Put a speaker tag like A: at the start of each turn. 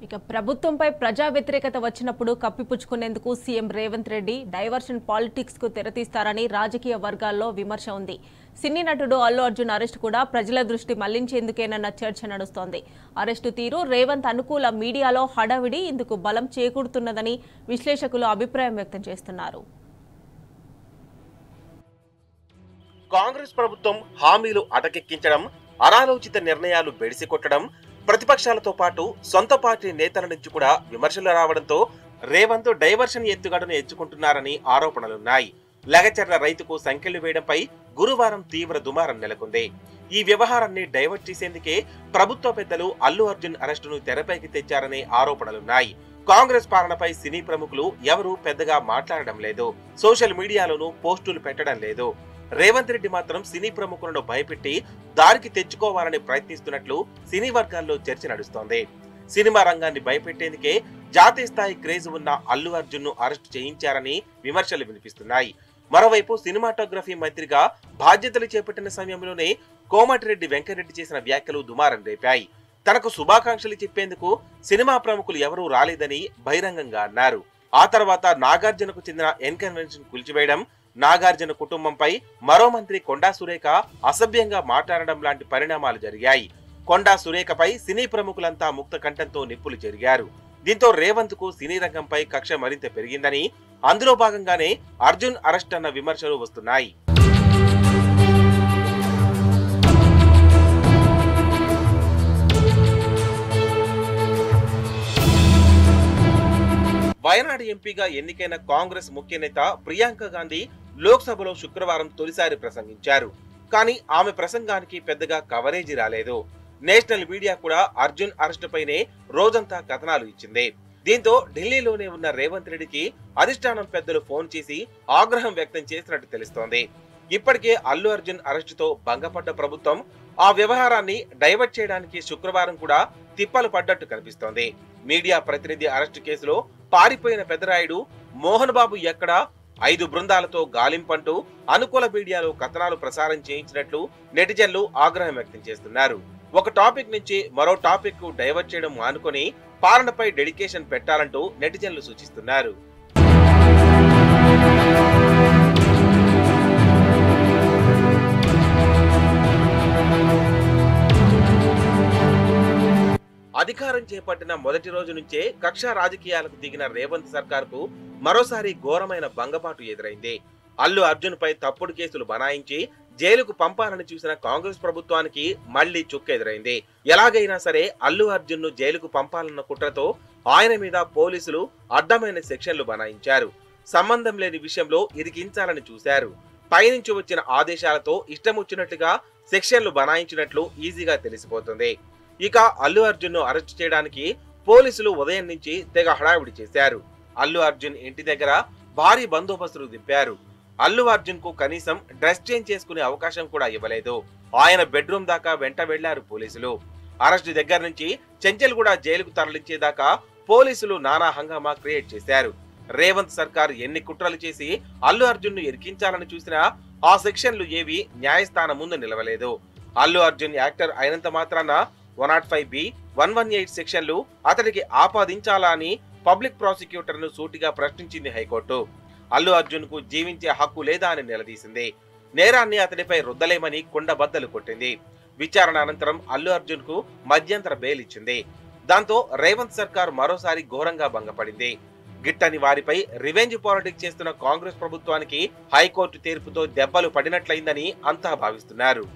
A: ఇక ప్రభుత్వంపై ప్రజా వ్యతిరేకత వచ్చినప్పుడు కప్పిపుచ్చుకునేందుకు CM Revanth Reddy diversion politics కు తెరతీస్తారని రాజకీయ వర్గాల్లో విమర్శ ఉంది. సినీ నటుడు అల్లు అర్జున్ అరెస్టు కూడా ప్రజల దృష్టి మళ్లించేందుకేనన్న చర్చ నడుస్తోంది. అరెస్టు తీరు రేవంత్ అనుకూల మీడియాలో హడావిడి ఇందుకు బలం చేకూరుతున్నదని విశ్లేషకులు అభిప్రాయం వ్యక్తం చేస్తున్నారు.
B: కాంగ్రెస్ ప్రభుత్వం హామీలు అటకెక్కించడం, అనాలోచిత నిర్ణయాలు బెడిసికొట్టడం, ప్రతిపక్షాలతో పాటు సొంత పార్టీ నేతల నుంచి కూడా విమర్శలు రావడంతో రేవంత్ డైవర్షన్ ఎత్తుగడను ఎంచుకుంటున్నారని ఆరోపణలున్నాయి. లగచర్ల రైతుకు సంకెళ్లు వేయడంపై గురువారం తీవ్ర దుమారం నెలకొంది. ఈ వ్యవహారాన్ని డైవర్ట్ చేసేందుకే ప్రభుత్వ పెద్దలు అల్లు అర్జున్ అరెస్టును తెరపైకి తెచ్చారనే ఆరోపణలున్నాయి. కాంగ్రెస్ పాలనపై సినీ ప్రముఖులు ఎవరూ పెద్దగా మాట్లాడడం లేదు, సోషల్ మీడియాలోనూ పోస్టులు పెట్టడం లేదు. రేవంత్ రెడ్డి మాత్రం సినీ ప్రముఖులను భయపెట్టి దారికి తెచ్చుకోవాలని ప్రయత్నిస్తున్నట్లు సినీ వర్గాల్లో చర్చ నడుస్తోంది. సినిమా రంగాన్ని భయపెట్టేందుకే జాతీయ స్థాయి క్రేజ్ ఉన్న అల్లు అర్జున్ ను అరెస్టు చేయించారని విమర్శలు వినిపిస్తున్నాయి. మరోవైపు సినిమాటోగ్రఫీ మంత్రిగా బాధ్యతలు చేపట్టిన సమయంలోనే కోమటిరెడ్డి వెంకటరెడ్డి చేసిన వ్యాఖ్యలు దుమారం రేపాయి. తనకు శుభాకాంక్షలు చెప్పేందుకు సినిమా ప్రముఖులు ఎవరూ రాలేదని బహిరంగంగా అన్నారు. ఆ తర్వాత నాగార్జునకు చెందిన ఎన్కన్వెన్షన్ కూల్చివేయడం, నాగార్జున కుటుంబంపై మరో మంత్రి కొండా సురేఖ అసభ్యంగా మాట్లాడడం లాంటి పరిణామాలు జరిగాయి. కొండా సురేఖపై సినీ ప్రముఖులంతా ముక్త కంఠంతో నిప్పులు చెరిగారు. దీంతో రేవంత్ కు సినీ రంగంపై కక్ష మరింత పెరిగిందని, అందులో భాగంగానే అర్జున్ అరెస్ట్ అన్న విమర్శలు వస్తున్నాయి. వయనాడు ఎంపీగా ఎన్నికైన కాంగ్రెస్ ముఖ్య నేత ప్రియాంక గాంధీ లోక్సభలో శుక్రవారం తొలిసారి ప్రసంగించారు. కానీ ఆమె ప్రసంగానికి పెద్దగా కవరేజీ రాలేదు. నేషనల్ మీడియా కూడా అర్జున్ అరెస్టుపైనే రోజంతా కథనాలు ఇచ్చింది. దీంతో ఢిల్లీలోనే ఉన్న రేవంత్ రెడ్డికి అధిష్టానం పెద్దలు ఫోన్ చేసి ఆగ్రహం వ్యక్తం చేసినట్టు తెలుస్తోంది. ఇప్పటికే అల్లు అర్జున్ అరెస్టుతో భంగపడ్డ ప్రభుత్వం ఆ వ్యవహారాన్ని డైవర్ట్ చేయడానికి శుక్రవారం కూడా తిప్పలు పడ్డట్టు కనిపిస్తోంది. మీడియా ప్రతినిధి అరెస్టు కేసులో పారిపోయిన పెద్దరాయుడు మోహన్ బాబు ఎక్కడా 5 బృందాలతో గాలింపంటూ అనుకూల మీడియాలో కథనాలు ప్రసారం చేయించినట్లు నెటిజన్లు ఆగ్రహం వ్యక్తం చేస్తున్నారు. ఒక టాపిక్ నుంచి మరో టాపిక్ కు డైవర్ట్ చేయడం మానుకొని పాలనపై డెడికేషన్ పెట్టాలంటూ నెటిజన్లు సూచిస్తున్నారు. అధికారం చేపట్టిన మొదటి రోజు నుంచే కక్ష రాజకీయాలకు దిగిన రేవంత్ సర్కార్కు మరోసారి ఘోరమైన భంగపాటు ఎదురైంది. అల్లు అర్జున్ పై తప్పుడు కేసులు బనాయించి జైలుకు పంపాలని చూసిన కాంగ్రెస్ ప్రభుత్వానికి మళ్లీ చుక్కెదురైంది. ఎలాగైనా సరే అల్లు అర్జున్ ను జైలుకు పంపాలన్న కుట్రతో ఆయన మీద పోలీసులు అడ్డమైన సెక్షన్లు బనాయించారు. సంబంధం లేని విషయంలో ఇరికించాలని చూశారు. పైనుంచి వచ్చిన ఆదేశాలతో ఇష్టమొచ్చినట్లుగా సెక్షన్లు బనాయించినట్లు ఈజీగా తెలిసిపోతుంది. ఇక అల్లు అర్జున్ ను అరెస్ట్ చేయడానికి పోలీసులు ఉదయం నుంచి తెగ హడావిడి చేశారు. అల్లు అర్జున్ ఇంటి దగ్గర భారీ బందోబస్తులు దింపారు. అల్లు అర్జున్ కు కనీసం డ్రెస్ చేంజ్ చేసుకునే అవకాశం కూడా ఇవ్వలేదు. ఆయన బెడ్రూమ్ దాకా వెంట వెళ్లారు పోలీసులు. అరెస్టు దగ్గర నుంచి చెంచల్గూడ జైలుకు తరలించేదాకా పోలీసులు నానా హంగామా క్రియేట్ చేశారు. రేవంత్ సర్కార్ ఎన్ని కుట్రలు చేసి అల్లు అర్జున్ ను ఇరికించాలని చూసినా ఆ సెక్షన్లు ఏవి న్యాయస్థానం ముందు నిలవలేదు. అల్లు అర్జున్ యాక్టర్ అయినంత మాత్రాన 105B, 118 సెక్షన్లు అతడికి ఆపాదించాలా అని పబ్లిక్ ప్రాసిక్యూటర్ ను సూటిగా ప్రశ్నించింది హైకోర్టు. అల్లు అర్జున్ కు జీవించే హక్కు లేదా అని నిలదీసింది. నేరాన్ని అతడిపై రుద్దలేమని కుండబద్దలు కొట్టింది. విచారణ అనంతరం అల్లు అర్జున్ కు మధ్యంతర బెయిల్ ఇచ్చింది. దాంతో రేవంత్ సర్కార్ మరోసారి ఘోరంగా భంగపడింది. గిట్టని వారిపై రివెంజ్ పాలిటిక్స్ చేస్తున్న కాంగ్రెస్ ప్రభుత్వానికి హైకోర్టు తీర్పుతో దెబ్బలు పడినట్లయిందని అంతా భావిస్తున్నారు.